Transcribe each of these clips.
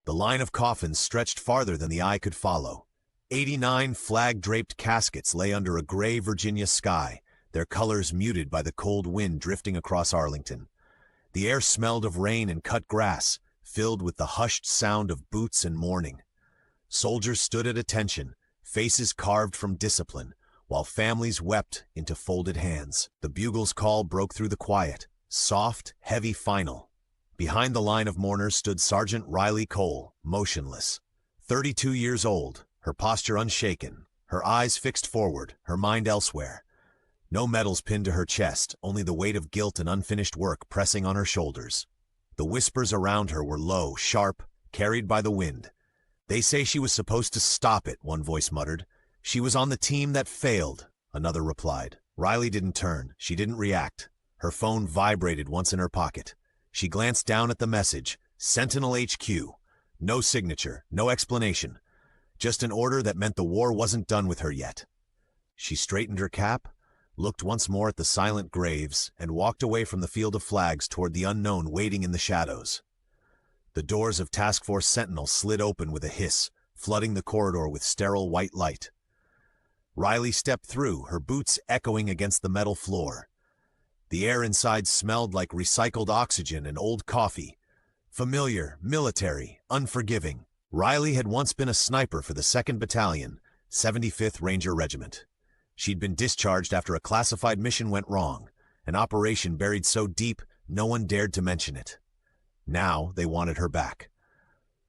The line of coffins stretched farther than the eye could follow. 89 flag-draped caskets lay under a gray Virginia sky, their colors muted by the cold wind drifting across Arlington. The air smelled of rain and cut grass, filled with the hushed sound of boots and mourning. Soldiers stood at attention, faces carved from discipline, while families wept into folded hands. The bugle's call broke through the quiet, soft, heavy final. Behind the line of mourners stood Sergeant Riley Cole, motionless. 32 years old, her posture unshaken, her eyes fixed forward, her mind elsewhere. No medals pinned to her chest, only the weight of guilt and unfinished work pressing on her shoulders. The whispers around her were low, sharp, carried by the wind. "They say she was supposed to stop it," one voice muttered. "She was on the team that failed," another replied. Riley didn't turn. She didn't react. Her phone vibrated once in her pocket. She glanced down at the message, Sentinel HQ. No signature, no explanation. Just an order that meant the war wasn't done with her yet. She straightened her cap, looked once more at the silent graves, and walked away from the field of flags toward the unknown waiting in the shadows. The doors of Task Force Sentinel slid open with a hiss, flooding the corridor with sterile white light. Riley stepped through, her boots echoing against the metal floor. The air inside smelled like recycled oxygen and old coffee. Familiar, military, unforgiving. Riley had once been a sniper for the 2nd Battalion, 75th Ranger Regiment. She'd been discharged after a classified mission went wrong, an operation buried so deep no one dared to mention it. Now they wanted her back.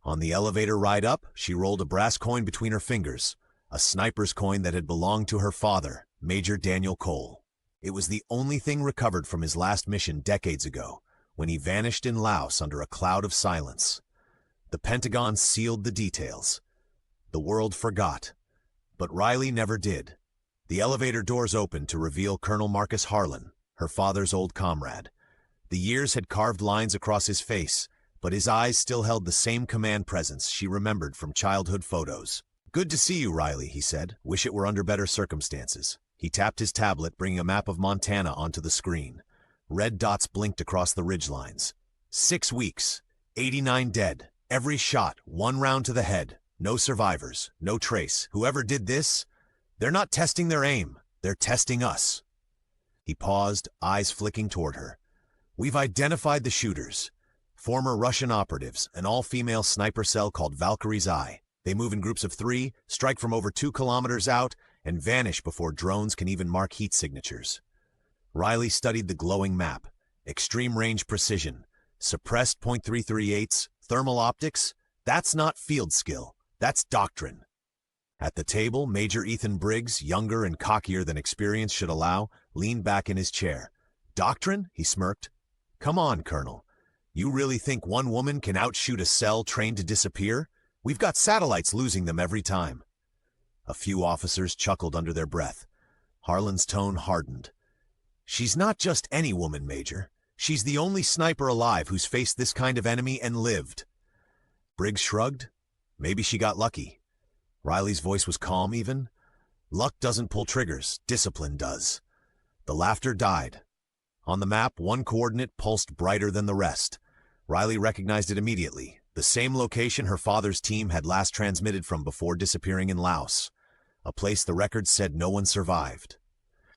On the elevator ride up, she rolled a brass coin between her fingers, a sniper's coin that had belonged to her father, Major Daniel Cole. It was the only thing recovered from his last mission decades ago, when he vanished in Laos under a cloud of silence. The Pentagon sealed the details. The world forgot. But Riley never did. The elevator doors opened to reveal Colonel Marcus Harlan, her father's old comrade. The years had carved lines across his face, but his eyes still held the same command presence she remembered from childhood photos. "Good to see you, Riley," he said. "Wish it were under better circumstances." He tapped his tablet, bringing a map of Montana onto the screen. Red dots blinked across the ridgelines. 6 weeks, 89 dead, every shot, 1 round to the head. No survivors, no trace. Whoever did this, they're not testing their aim, they're testing us. He paused, eyes flicking toward her. "We've identified the shooters. Former Russian operatives, an all-female sniper cell called Valkyrie's Eye. They move in groups of 3, strike from over 2 kilometers out, and vanish before drones can even mark heat signatures." Riley studied the glowing map. Extreme range precision, suppressed .338s, thermal optics. That's not field skill, that's doctrine. At the table, Major Ethan Briggs, younger and cockier than experience should allow, leaned back in his chair. "Doctrine?" he smirked. "Come on, Colonel. You really think one woman can outshoot a cell trained to disappear? We've got satellites losing them every time." A few officers chuckled under their breath. Harlan's tone hardened. "She's not just any woman, Major. She's the only sniper alive who's faced this kind of enemy and lived." Briggs shrugged. "Maybe she got lucky." Riley's voice was calm even. "Luck doesn't pull triggers, discipline does." The laughter died. On the map, one coordinate pulsed brighter than the rest. Riley recognized it immediately, the same location her father's team had last transmitted from before disappearing in Laos, a place the records said no one survived.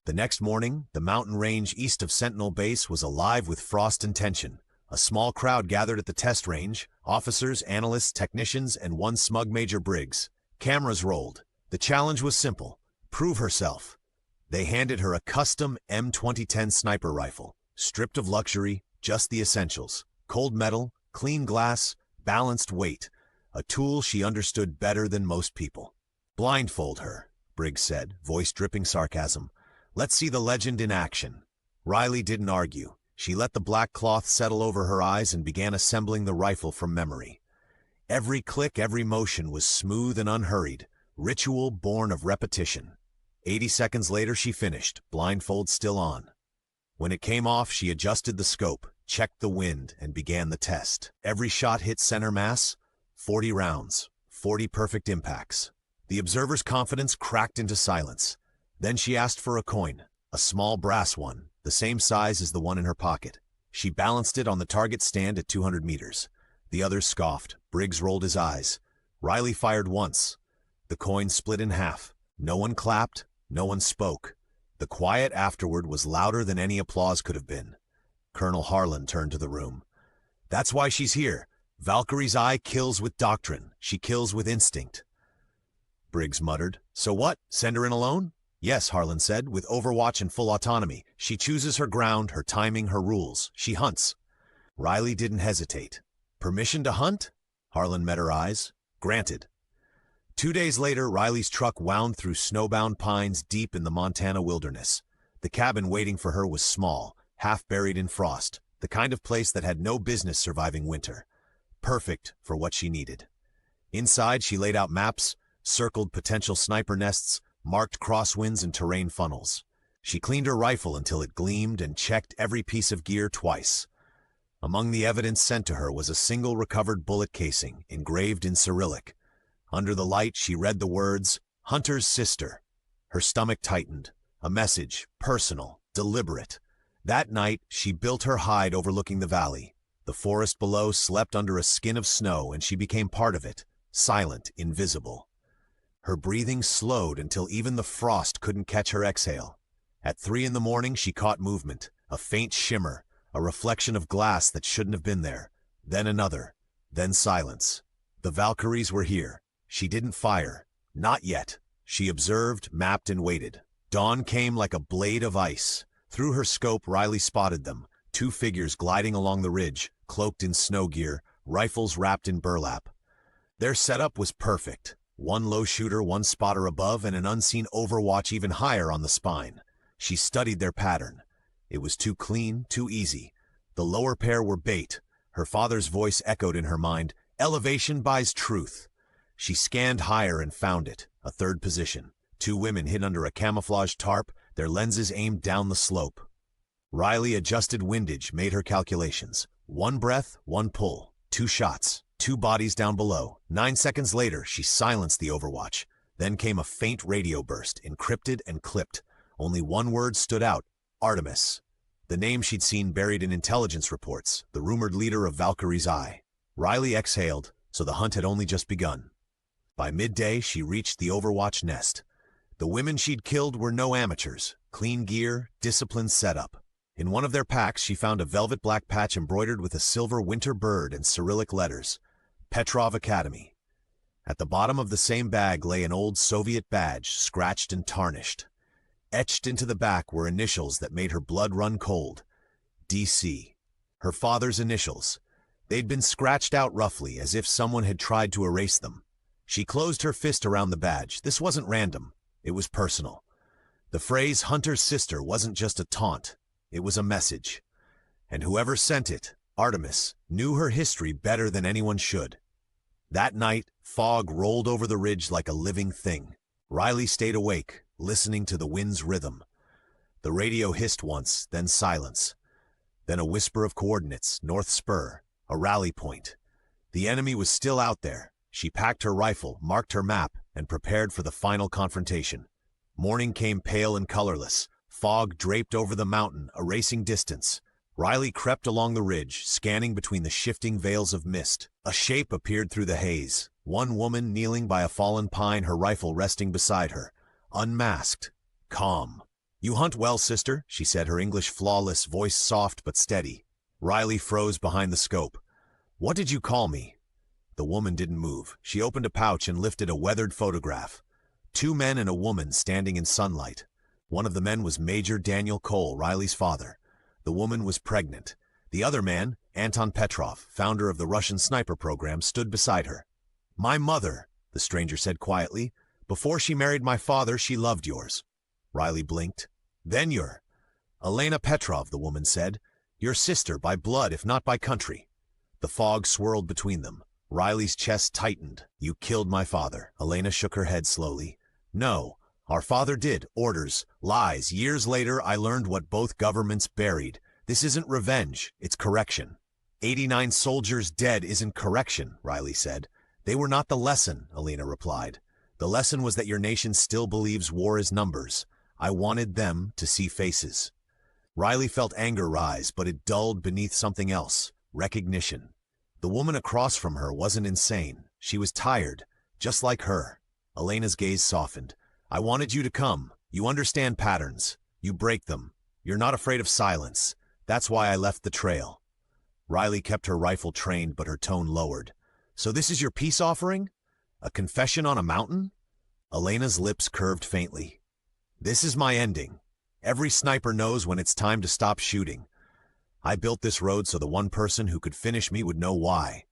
The next morning, the mountain range east of Sentinel Base was alive with frost and tension. A small crowd gathered at the test range, officers, analysts, technicians, and one smug Major Briggs. Cameras rolled. The challenge was simple: prove herself. They handed her a custom M2010 sniper rifle, stripped of luxury, just the essentials: cold metal, clean glass, balanced weight, a tool she understood better than most people. "Blindfold her," Briggs said, voice dripping sarcasm. "Let's see the legend in action." Riley didn't argue. She let the black cloth settle over her eyes and began assembling the rifle from memory. Every click, every motion was smooth and unhurried, ritual born of repetition. 80 seconds later she finished, blindfold still on. When it came off, she adjusted the scope, checked the wind, and began the test. Every shot hit center mass, 40 rounds, 40 perfect impacts. The observer's confidence cracked into silence. Then she asked for a coin, a small brass one, the same size as the one in her pocket. She balanced it on the target stand at 200 meters. The others scoffed. Briggs rolled his eyes. Riley fired once. The coin split in half. No one clapped. No one spoke. The quiet afterward was louder than any applause could have been. Colonel Harlan turned to the room. "That's why she's here. Valkyrie's eye kills with doctrine. She kills with instinct." Briggs muttered. "So what? Send her in alone?" "Yes," Harlan said, "with overwatch and full autonomy. She chooses her ground, her timing, her rules. She hunts." Riley didn't hesitate. "Permission to hunt?" Harlan met her eyes. "Granted." 2 days later, Riley's truck wound through snowbound pines deep in the Montana wilderness. The cabin waiting for her was small, half buried in frost, the kind of place that had no business surviving winter. Perfect for what she needed. Inside, she laid out maps, circled potential sniper nests, marked crosswinds and terrain funnels. She cleaned her rifle until it gleamed and checked every piece of gear twice. Among the evidence sent to her was a single recovered bullet casing, engraved in Cyrillic. Under the light, she read the words, "Hunter's sister." Her stomach tightened. A message, personal, deliberate. That night, she built her hide overlooking the valley. The forest below slept under a skin of snow, and she became part of it, silent, invisible. Her breathing slowed until even the frost couldn't catch her exhale. At 3 in the morning, she caught movement, a faint shimmer, a reflection of glass that shouldn't have been there. Then another, then silence. The Valkyries were here. She didn't fire. Not yet. She observed, mapped, and waited. Dawn came like a blade of ice. Through her scope, Riley spotted them, 2 figures gliding along the ridge, cloaked in snow gear, rifles wrapped in burlap. Their setup was perfect. 1 low shooter, 1 spotter above, and an unseen overwatch even higher on the spine. She studied their pattern. It was too clean, too easy. The lower pair were bait. Her father's voice echoed in her mind, "Elevation buys truth." She scanned higher and found it, a 3rd position. 2 women hid under a camouflage tarp, their lenses aimed down the slope. Riley adjusted windage, made her calculations. 1 breath, 1 pull, 2 shots, 2 bodies down below. 9 seconds later, she silenced the overwatch. Then came a faint radio burst, encrypted and clipped. Only 1 word stood out, Artemis. The name she'd seen buried in intelligence reports, the rumored leader of Valkyrie's Eye. Riley exhaled, so the hunt had only just begun. By midday, she reached the Overwatch nest. The women she'd killed were no amateurs. Clean gear, disciplined setup. In one of their packs, she found a velvet black patch embroidered with a silver winter bird and Cyrillic letters, Petrov Academy. At the bottom of the same bag lay an old Soviet badge, scratched and tarnished. Etched into the back were initials that made her blood run cold. DC. Her father's initials. They'd been scratched out roughly, as if someone had tried to erase them. She closed her fist around the badge. This wasn't random. It was personal. The phrase "Hunter's sister" wasn't just a taunt. It was a message. And whoever sent it, Artemis, knew her history better than anyone should. That night, fog rolled over the ridge like a living thing. Riley stayed awake, listening to the wind's rhythm. The radio hissed once, then silence. Then a whisper of coordinates, North Spur, a rally point. The enemy was still out there. She packed her rifle, marked her map, and prepared for the final confrontation. Morning came pale and colorless. Fog draped over the mountain, erasing distance. Riley crept along the ridge, scanning between the shifting veils of mist. A shape appeared through the haze. 1 woman kneeling by a fallen pine, her rifle resting beside her. Unmasked. Calm. "You hunt well, sister," she said, her English flawless, voice soft but steady. Riley froze behind the scope. "What did you call me?" The woman didn't move. She opened a pouch and lifted a weathered photograph. 2 men and a woman standing in sunlight. One of the men was Major Daniel Cole, Riley's father. The woman was pregnant. The other man, Anton Petrov, founder of the Russian sniper program, stood beside her. "My mother," the stranger said quietly. "Before she married my father, she loved yours." Riley blinked. "Then you're—" "Elena Petrov," the woman said. "Your sister by blood, if not by country." The fog swirled between them. Riley's chest tightened. "You killed my father." Elena shook her head slowly. "No, our father did. Orders. Lies. Years later, I learned what both governments buried. This isn't revenge. It's correction." 89 soldiers dead isn't correction," Riley said. "They were not the lesson," Elena replied. "The lesson was that your nation still believes war is numbers. I wanted them to see faces." Riley felt anger rise, but it dulled beneath something else. Recognition. The woman across from her wasn't insane. She was tired, just like her. Elena's gaze softened. I wanted you to come. You understand patterns. You break them. You're not afraid of silence. That's why I left the trail. Riley kept her rifle trained, but her tone lowered. So this is your peace offering? A confession on a mountain? Elena's lips curved faintly. This is my ending. Every sniper knows when it's time to stop shooting. I built this road so the one person who could finish me would know why.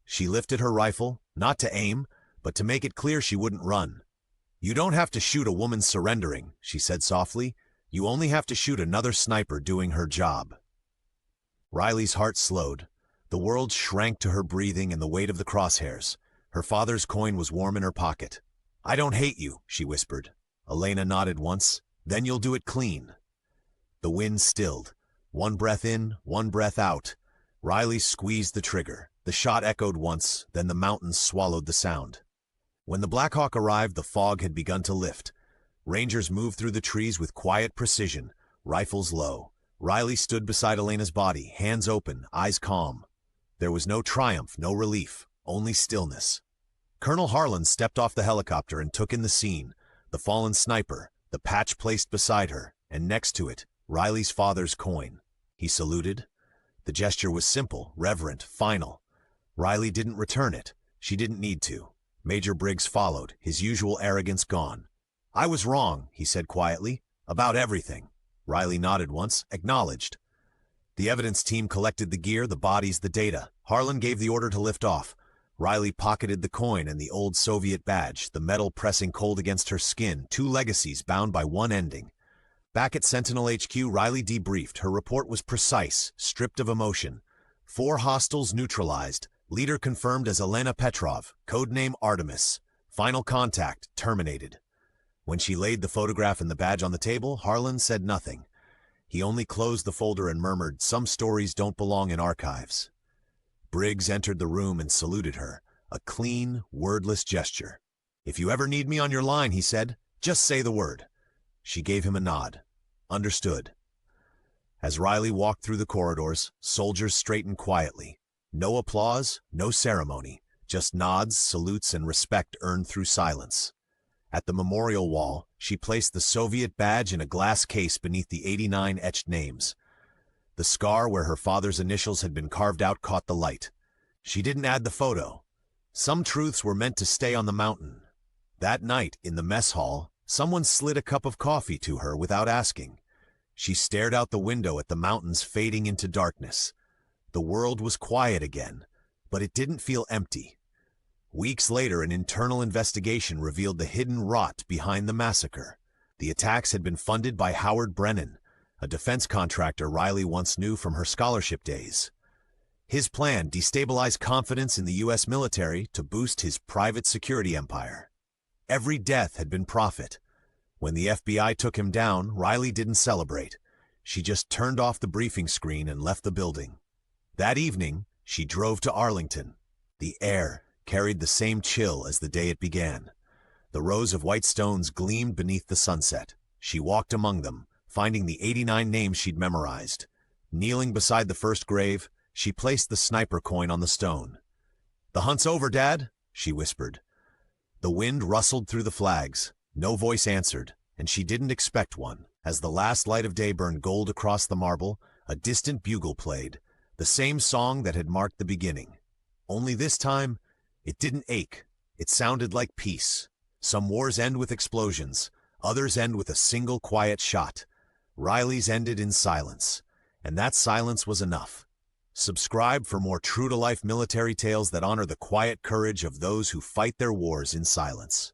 She lifted her rifle, not to aim, but to make it clear she wouldn't run. You don't have to shoot a woman surrendering, she said softly. You only have to shoot another sniper doing her job. Riley's heart slowed. The world shrank to her breathing and the weight of the crosshairs. Her father's coin was warm in her pocket. I don't hate you, she whispered. Elena nodded once. Then you'll do it clean. The wind stilled. One breath in, one breath out. Riley squeezed the trigger. The shot echoed once, then the mountains swallowed the sound. When the Black Hawk arrived, the fog had begun to lift. Rangers moved through the trees with quiet precision, rifles low. Riley stood beside Elena's body, hands open, eyes calm. There was no triumph, no relief, only stillness. Colonel Harlan stepped off the helicopter and took in the scene, the fallen sniper, the patch placed beside her, and next to it, Riley's father's coin. He saluted. The gesture was simple, reverent, final. Riley didn't return it. She didn't need to. Major Briggs followed, his usual arrogance gone. I was wrong, he said quietly, about everything. Riley nodded once, acknowledged. The evidence team collected the gear, the bodies, the data. Harlan gave the order to lift off. Riley pocketed the coin and the old Soviet badge, the metal pressing cold against her skin, two legacies bound by one ending. Back at Sentinel HQ, Riley debriefed. Her report was precise, stripped of emotion. 4 hostiles neutralized. Leader confirmed as Elena Petrov, codename Artemis. Final contact terminated. When she laid the photograph and the badge on the table, Harlan said nothing. He only closed the folder and murmured, some stories don't belong in archives. Briggs entered the room and saluted her, a clean, wordless gesture. If you ever need me on your line, he said, just say the word. She gave him a nod. Understood. As Riley walked through the corridors, soldiers straightened quietly. No applause, no ceremony, just nods, salutes, and respect earned through silence. At the memorial wall, she placed the Soviet badge in a glass case beneath the 89 etched names. The scar where her father's initials had been carved out caught the light. She didn't add the photo. Some truths were meant to stay on the mountain. That night, in the mess hall, someone slid a cup of coffee to her without asking. She stared out the window at the mountains fading into darkness. The world was quiet again, but it didn't feel empty. Weeks later, an internal investigation revealed the hidden rot behind the massacre. The attacks had been funded by Howard Brennan, a defense contractor Riley once knew from her scholarship days. His plan destabilized confidence in the U.S. military to boost his private security empire. Every death had been profit. When the FBI took him down, Riley didn't celebrate. She just turned off the briefing screen and left the building. That evening, she drove to Arlington. The air carried the same chill as the day it began. The rows of white stones gleamed beneath the sunset. She walked among them, finding the 89 names she'd memorized. Kneeling beside the first grave, she placed the sniper coin on the stone. "The hunt's over, Dad," she whispered. The wind rustled through the flags. No voice answered, and she didn't expect one. As the last light of day burned gold across the marble, a distant bugle played, the same song that had marked the beginning. Only this time, it didn't ache. It sounded like peace. Some wars end with explosions. Others end with a single quiet shot. Riley's ended in silence, and that silence was enough. Subscribe for more true-to-life military tales that honor the quiet courage of those who fight their wars in silence.